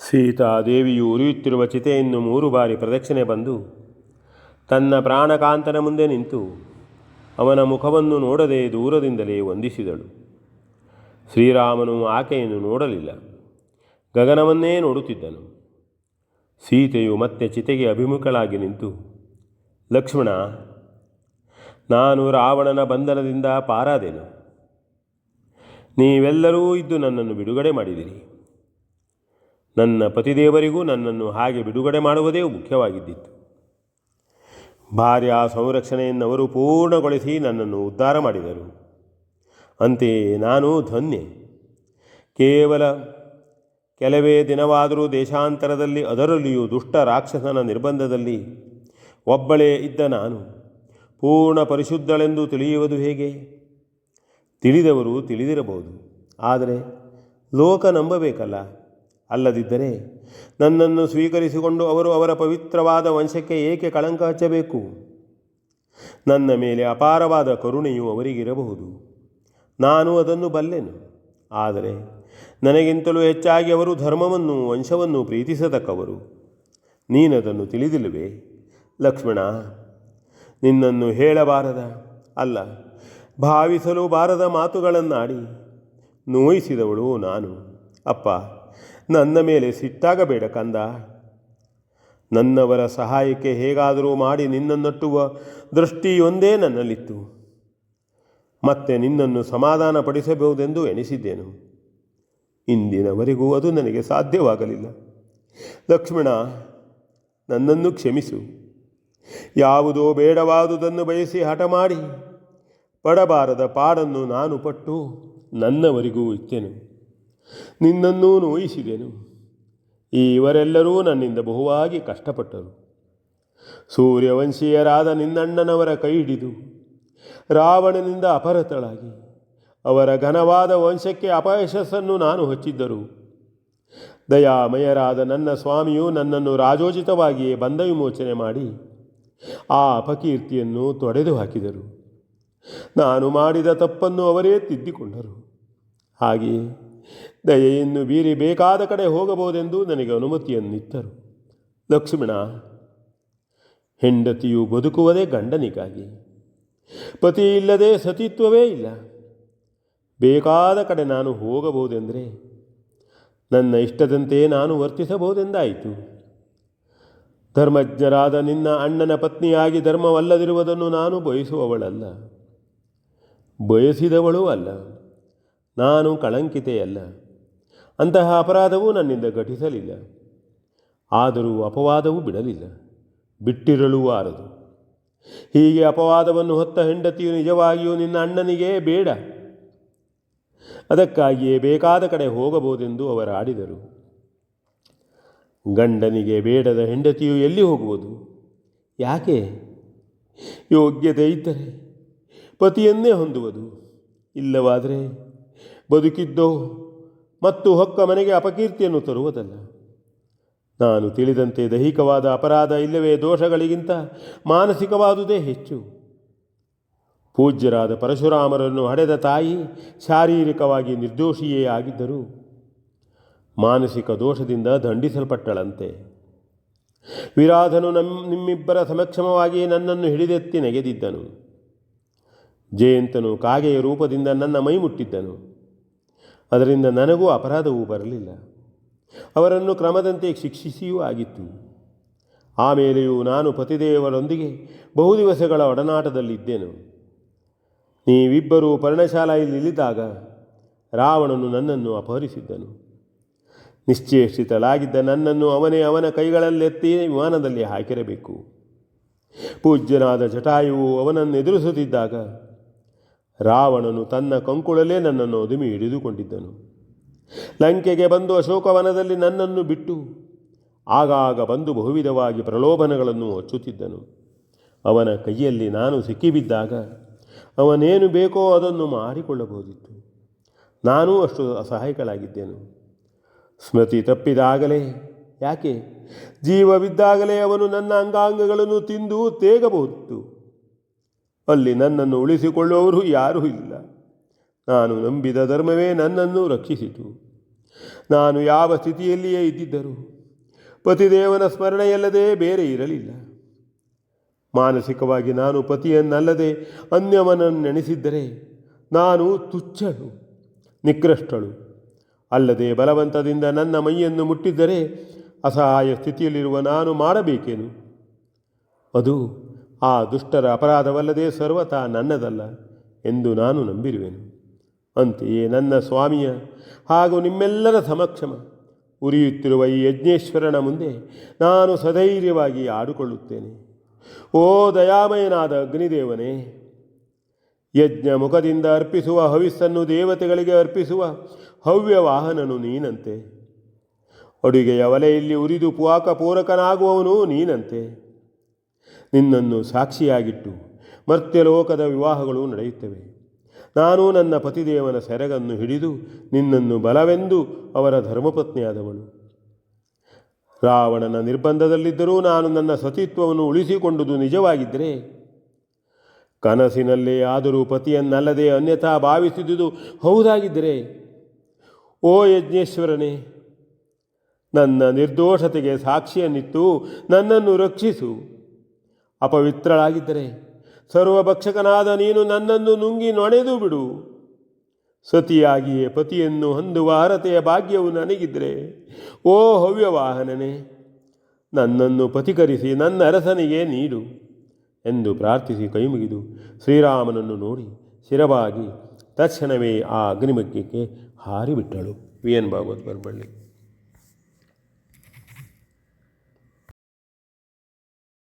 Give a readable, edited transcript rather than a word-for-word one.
ಸೀತಾದೇವಿಯು ಉರಿಯುತ್ತಿರುವ ಚಿತೆಯನ್ನು 3 ಬಾರಿ ಪ್ರದಕ್ಷಿಣೆ ಬಂದು ತನ್ನ ಪ್ರಾಣಕಾಂತನ ಮುಂದೆ ನಿಂತು ಅವನ ಮುಖವನ್ನು ನೋಡದೆ ದೂರದಿಂದಲೇ ವಂದಿಸಿದಳು. ಶ್ರೀರಾಮನು ಆಕೆಯನ್ನು ನೋಡಲಿಲ್ಲ, ಗಗನವನ್ನೇ ನೋಡುತ್ತಿದ್ದನು. ಸೀತೆಯು ಮತ್ತೆ ಚಿತೆಗೆ ಅಭಿಮುಖಳಾಗಿ ನಿಂತು, ಲಕ್ಷ್ಮಣ, ನಾನು ರಾವಣನ ಬಂಧನದಿಂದ ಪಾರಾದೆನು. ನೀವೆಲ್ಲರೂ ಇದ್ದು ನನ್ನನ್ನು ಬಿಡುಗಡೆ ಮಾಡಿದಿರಿ. ನನ್ನ ಪತಿದೇವರಿಗೂ ನನ್ನನ್ನು ಹಾಗೆ ಬಿಡುಗಡೆ ಮಾಡುವುದೇ ಮುಖ್ಯವಾಗಿದ್ದಿತ್ತು. ಭಾರ್ಯ ಸಂರಕ್ಷಣೆಯನ್ನವರು ಪೂರ್ಣಗೊಳಿಸಿ ನನ್ನನ್ನು ಉದ್ಧಾರ ಮಾಡಿದರು. ಅಂತೆಯೇ ನಾನು ಧನ್ಯೆ. ಕೇವಲ ಕೆಲವೇ ದಿನವಾದರೂ ದೇಶಾಂತರದಲ್ಲಿ, ಅದರಲ್ಲಿಯೂ ದುಷ್ಟ ರಾಕ್ಷಸನ ನಿರ್ಬಂಧದಲ್ಲಿ ಒಬ್ಬಳೇ ಇದ್ದ ನಾನು ಪೂರ್ಣ ಪರಿಶುದ್ಧಳೆಂದು ತಿಳಿಯುವುದು ಹೇಗೆ? ತಿಳಿದವರು ತಿಳಿದಿರಬಹುದು, ಆದರೆ ಲೋಕ ನಂಬಬೇಕಲ್ಲ. ಅಲ್ಲದಿದ್ದರೆ ನನ್ನನ್ನು ಸ್ವೀಕರಿಸಿಕೊಂಡು ಅವರು ಅವರ ಪವಿತ್ರವಾದ ವಂಶಕ್ಕೆ ಏಕೆ ಕಳಂಕ ಹಚ್ಚಬೇಕು? ನನ್ನ ಮೇಲೆ ಅಪಾರವಾದ ಕರುಣೆಯು ಅವರಿಗಿರಬಹುದು, ನಾನು ಅದನ್ನು ಬಲ್ಲೆನು. ಆದರೆ ನನಗಿಂತಲೂ ಹೆಚ್ಚಾಗಿ ಅವರು ಧರ್ಮವನ್ನು, ವಂಶವನ್ನು ಪ್ರೀತಿಸತಕ್ಕವರು. ನೀನದನ್ನು ತಿಳಿದಿಲ್ಲವೇ? ಲಕ್ಷ್ಮಣ, ನಿನ್ನನ್ನು ಹೇಳಬಾರದ, ಅಲ್ಲ ಭಾವಿಸಲು ಬಾರದ ಮಾತುಗಳನ್ನಾಡಿ ನೋಯಿಸಿದವಳು ನಾನು. ಅಪ್ಪ, ನನ್ನ ಮೇಲೆ ಸಿಟ್ಟಾಗಬೇಡ ಕಂದ. ನನ್ನವರ ಸಹಾಯಕ್ಕೆ ಹೇಗಾದರೂ ಮಾಡಿ ನಿನ್ನನ್ನಟ್ಟುವ ದೃಷ್ಟಿಯೊಂದೇ ನನ್ನಲ್ಲಿತ್ತು. ಮತ್ತೆ ನಿನ್ನನ್ನು ಸಮಾಧಾನಪಡಿಸಬಹುದೆಂದು ಎಣಿಸಿದ್ದೇನು. ಇಂದಿನವರೆಗೂ ಅದು ನನಗೆ ಸಾಧ್ಯವಾಗಲಿಲ್ಲ. ಲಕ್ಷ್ಮಣ, ನನ್ನನ್ನು ಕ್ಷಮಿಸು. ಯಾವುದೋ ಬೇಡವಾದುದನ್ನು ಬಯಸಿ ಹಠ ಮಾಡಿ ಪಡಬಾರದ ಪಾಡನ್ನು ನಾನು ಪಟ್ಟು ನನ್ನವರಿಗೂ ಇತ್ತೆನು. ನಿನ್ನನ್ನೂ ನೋಯಿಸಿದೆನು. ಇವರೆಲ್ಲರೂ ನನ್ನಿಂದ ಬಹುವಾಗಿ ಕಷ್ಟಪಟ್ಟರು. ಸೂರ್ಯವಂಶೀಯರಾದ ನಿನ್ನಣ್ಣನವರ ಕೈ ಹಿಡಿದು ರಾವಣನಿಂದ ಅಪಹೃತಳಾಗಿ ಅವರ ಘನವಾದ ವಂಶಕ್ಕೆ ಅಪಯಶಸ್ಸನ್ನು ನಾನು ಹಚ್ಚಿದ್ದರು. ದಯಾಮಯರಾದ ನನ್ನ ಸ್ವಾಮಿಯು ನನ್ನನ್ನು ರಾಜೋಚಿತವಾಗಿಯೇ ಬಂಧ ವಿಮೋಚನೆ ಮಾಡಿ ಆ ಅಪಕೀರ್ತಿಯನ್ನು ತೊಡೆದು ಹಾಕಿದರು. ನಾನು ಮಾಡಿದ ತಪ್ಪನ್ನು ಅವರೇ ತಿದ್ದಿಕೊಂಡರು. ಹಾಗೆಯೇ ದಯೆಯನ್ನು ಬೀರಿ ಬೇಕಾದ ಕಡೆ ಹೋಗಬಹುದೆಂದು ನನಗೆ ಅನುಮತಿಯನ್ನಿತ್ತರು. ಲಕ್ಷ್ಮಣ, ಹೆಂಡತಿಯು ಬದುಕುವುದೇ ಗಂಡನಿಗಾಗಿ. ಪತಿ ಇಲ್ಲದೆ ಸತಿತ್ವವೇ ಇಲ್ಲ. ಬೇಕಾದ ಕಡೆ ನಾನು ಹೋಗಬಹುದೆಂದರೆ ನನ್ನ ಇಷ್ಟದಂತೆ ನಾನು ವರ್ತಿಸಬಹುದೆಂದಾಯಿತು. ಧರ್ಮಜ್ಞರಾದ ನಿನ್ನ ಅಣ್ಣನ ಪತ್ನಿಯಾಗಿ ಧರ್ಮವಲ್ಲದಿರುವುದನ್ನು ನಾನು ಬಯಸುವವಳಲ್ಲ, ಬಯಸಿದವಳೂ ಅಲ್ಲ. ನಾನು ಕಳಂಕಿತೆಯಲ್ಲ. ಅಂತಹ ಅಪರಾಧವೂ ನನ್ನಿಂದ ಘಟಿಸಲಿಲ್ಲ. ಆದರೂ ಅಪವಾದವೂ ಬಿಡಲಿಲ್ಲ, ಬಿಟ್ಟಿರಲೂ ಆರದು. ಹೀಗೆ ಅಪವಾದವನ್ನು ಹೊತ್ತ ಹೆಂಡತಿಯು ನಿಜವಾಗಿಯೂ ನಿನ್ನ ಅಣ್ಣನಿಗೆ ಬೇಡ. ಅದಕ್ಕಾಗಿಯೇ ಬೇಕಾದ ಕಡೆ ಹೋಗಬಹುದೆಂದು ಅವರು ಆಡಿದರು. ಗಂಡನಿಗೆ ಬೇಡದ ಹೆಂಡತಿಯು ಎಲ್ಲಿ ಹೋಗುವುದು? ಯಾಕೆ? ಯೋಗ್ಯತೆ ಇದ್ದರೆ ಪತಿಯನ್ನೇ ಹೊಂದುವುದು. ಇಲ್ಲವಾದರೆ ಬದುಕಿದ್ದೋ ಮತ್ತು ಹೊಕ್ಕ ಮನೆಗೆ ಅಪಕೀರ್ತಿಯನ್ನು ತರುವುದಲ್ಲ. ನಾನು ತಿಳಿದಂತೆ ದೈಹಿಕವಾದ ಅಪರಾಧ ಇಲ್ಲವೇ ದೋಷಗಳಿಗಿಂತ ಮಾನಸಿಕವಾದುದೇ ಹೆಚ್ಚು. ಪೂಜ್ಯರಾದ ಪರಶುರಾಮರನ್ನು ಹಡೆದ ತಾಯಿ ಶಾರೀರಿಕವಾಗಿ ನಿರ್ದೋಷಿಯೇ ಆಗಿದ್ದರೂ ಮಾನಸಿಕ ದೋಷದಿಂದ ದಂಡಿಸಲ್ಪಟ್ಟಳಂತೆ. ವಿರಾಧನು ನಿಮ್ಮಿಬ್ಬರ ಸಮಕ್ಷಮವಾಗಿ ನನ್ನನ್ನು ಹಿಡಿದೆತ್ತಿ ನೆಗೆದಿದ್ದನು. ಜಯಂತನು ಕಾಗೆಯ ರೂಪದಿಂದ ನನ್ನ ಮೈ ಮುಟ್ಟಿದ್ದನು. ಅದರಿಂದ ನನಗೂ ಅಪರಾಧವೂ ಬರಲಿಲ್ಲ. ಅವರನ್ನು ಕ್ರಮದಂತೆ ಶಿಕ್ಷಿಸಿಯೂ ಆಗಿತ್ತು. ಆಮೇಲೆಯೂ ನಾನು ಪತಿದೇವರೊಂದಿಗೆ ಬಹುದಿವಸಗಳ ಒಡನಾಟದಲ್ಲಿದ್ದೆನು. ನೀವಿಬ್ಬರೂ ಪರ್ಣಶಾಲೆಯಲ್ಲಿ ಇಳಿದಾಗ ರಾವಣನು ನನ್ನನ್ನು ಅಪಹರಿಸಿದ್ದನು. ನಿಶ್ಚೇಷ್ಟಿತಳಾಗಿದ್ದ ನನ್ನನ್ನು ಅವನ ಕೈಗಳಲ್ಲೆತ್ತಿ ವಿಮಾನದಲ್ಲಿ ಹಾಕಿರಬೇಕು. ಪೂಜ್ಯನಾದ ಜಟಾಯುವು ಅವನನ್ನು ಎದುರಿಸುತ್ತಿದ್ದಾಗ ರಾವಣನು ತನ್ನ ಕಂಕುಳಲ್ಲೇ ನನ್ನನ್ನು ಒದುಮಿ ಹಿಡಿದುಕೊಂಡಿದ್ದನು. ಲಂಕೆಗೆ ಬಂದು ಅಶೋಕವನದಲ್ಲಿ ನನ್ನನ್ನು ಬಿಟ್ಟು ಆಗಾಗ ಬಂದು ಬಹುವಿಧವಾಗಿ ಪ್ರಲೋಭನಗಳನ್ನು ಹಚ್ಚುತ್ತಿದ್ದನು. ಅವನ ಕೈಯಲ್ಲಿ ನಾನು ಸಿಕ್ಕಿಬಿದ್ದಾಗ ಅವನೇನು ಬೇಕೋ ಅದನ್ನು ಮಾಡಿಕೊಳ್ಳಬಹುದಿತ್ತು. ನಾನೂ ಅಷ್ಟು ಅಸಹಾಯಕಳಾಗಿದ್ದೆನು. ಸ್ಮೃತಿ ತಪ್ಪಿದಾಗಲೇ, ಯಾಕೆ ಜೀವವಿದ್ದಾಗಲೇ ಅವನು ನನ್ನ ಅಂಗಾಂಗಗಳನ್ನು ತಿಂದು ತೇಗಬಹುದಿತ್ತು. ಅಲ್ಲಿ ನನ್ನನ್ನು ಉಳಿಸಿಕೊಳ್ಳುವವರು ಯಾರೂ ಇಲ್ಲ. ನಾನು ನಂಬಿದ ಧರ್ಮವೇ ನನ್ನನ್ನು ರಕ್ಷಿಸಿತು. ನಾನು ಯಾವ ಸ್ಥಿತಿಯಲ್ಲಿಯೇ ಇದ್ದಿದ್ದರೂ ಪತಿದೇವನ ಸ್ಮರಣೆಯಲ್ಲದೆ ಬೇರೆ ಇರಲಿಲ್ಲ. ಮಾನಸಿಕವಾಗಿ ನಾನು ಪತಿಯನ್ನಲ್ಲದೆ ಅನ್ಯವನನ್ನೆಣಿಸಿದ್ದರೆ ನಾನು ತುಚ್ಛಳು, ನಿಕೃಷ್ಟಳು. ಅಲ್ಲದೆ ಬಲವಂತದಿಂದ ನನ್ನ ಮೈಯನ್ನು ಮುಟ್ಟಿದ್ದರೆ ಅಸಹಾಯ ಸ್ಥಿತಿಯಲ್ಲಿರುವ ನಾನು ಮಾಡಬೇಕೇನು? ಅದು ಆ ದುಷ್ಟರ ಅಪರಾಧವಲ್ಲದೆ ಸರ್ವತಾ ನನ್ನದಲ್ಲ ಎಂದು ನಾನು ನಂಬಿರುವೆನು. ಅಂತೆಯೇ ನನ್ನ ಸ್ವಾಮಿಯ ಹಾಗೂ ನಿಮ್ಮೆಲ್ಲರ ಸಮಕ್ಷಮ ಉರಿಯುತ್ತಿರುವ ಈ ಯಜ್ಞೇಶ್ವರನ ಮುಂದೆ ನಾನು ಸಧೈರ್ಯವಾಗಿ ಆಡಿಕೊಳ್ಳುತ್ತೇನೆ. ಓ ದಯಾಮಯನಾದ ಅಗ್ನಿದೇವನೇ, ಯಜ್ಞ ಮುಖದಿಂದ ಅರ್ಪಿಸುವ ಹವಿಸ್ಸನ್ನು ದೇವತೆಗಳಿಗೆ ಅರ್ಪಿಸುವ ಹವ್ಯವಾಹನನು ನೀನಂತೆ. ಅಡುಗೆಯ ಒಲೆಯಲ್ಲಿ ಉರಿದು ಪೂರಕನಾಗುವವನು ನೀನಂತೆ. ನಿನ್ನನ್ನು ಸಾಕ್ಷಿಯಾಗಿಟ್ಟು ಮರ್ತ್ಯಲೋಕದ ವಿವಾಹಗಳು ನಡೆಯುತ್ತವೆ. ನಾನು ನನ್ನ ಪತಿದೇವನ ಸೆರಗನ್ನು ಹಿಡಿದು ನಿನ್ನನ್ನು ಬಲವೆಂದು ಅವರ ಧರ್ಮಪತ್ನಿಯಾದವಳು. ರಾವಣನ ನಿರ್ಬಂಧದಲ್ಲಿದ್ದರೂ ನಾನು ನನ್ನ ಸತಿತ್ವವನ್ನು ಉಳಿಸಿಕೊಂಡುದು ನಿಜವಾಗಿದ್ದರೆ, ಕನಸಿನಲ್ಲೇ ಆದರೂ ಪತಿಯನ್ನಲ್ಲದೆ ಅನ್ಯಥಾ ಭಾವಿಸಿದುದು ಹೌದಾಗಿದ್ದರೆ, ಓ ಯಜ್ಞೇಶ್ವರನೇ, ನನ್ನ ನಿರ್ದೋಷತೆಗೆ ಸಾಕ್ಷಿಯನ್ನಿತ್ತು ನನ್ನನ್ನು ರಕ್ಷಿಸು. ಅಪವಿತ್ರಳಾಗಿದ್ದರೆ ಸರ್ವಭಕ್ಷಕನಾದ ನೀನು ನನ್ನನ್ನು ನುಂಗಿ ನೊಣೆದು ಬಿಡು. ಸತಿಯಾಗಿಯೇ ಪತಿಯನ್ನು ಹೊಂದುವ ಅರ್ಹತೆಯ ಭಾಗ್ಯವು ನನಗಿದ್ದರೆ, ಓ ಹವ್ಯವಾಹನನೇ, ನನ್ನನ್ನು ಪತಿಕರಿಸಿ ನನ್ನ ಅರಸನಿಗೆ ನೀಡು ಎಂದು ಪ್ರಾರ್ಥಿಸಿ ಕೈಮುಗಿದು ಶ್ರೀರಾಮನನ್ನು ನೋಡಿ ಶಿರವಾಗಿ ತಕ್ಷಣವೇ ಆ ಅಗ್ನಿಮಗ್ಗಕ್ಕೆ ಹಾರಿಬಿಟ್ಟಳು. V N Bhagwat Baraballi.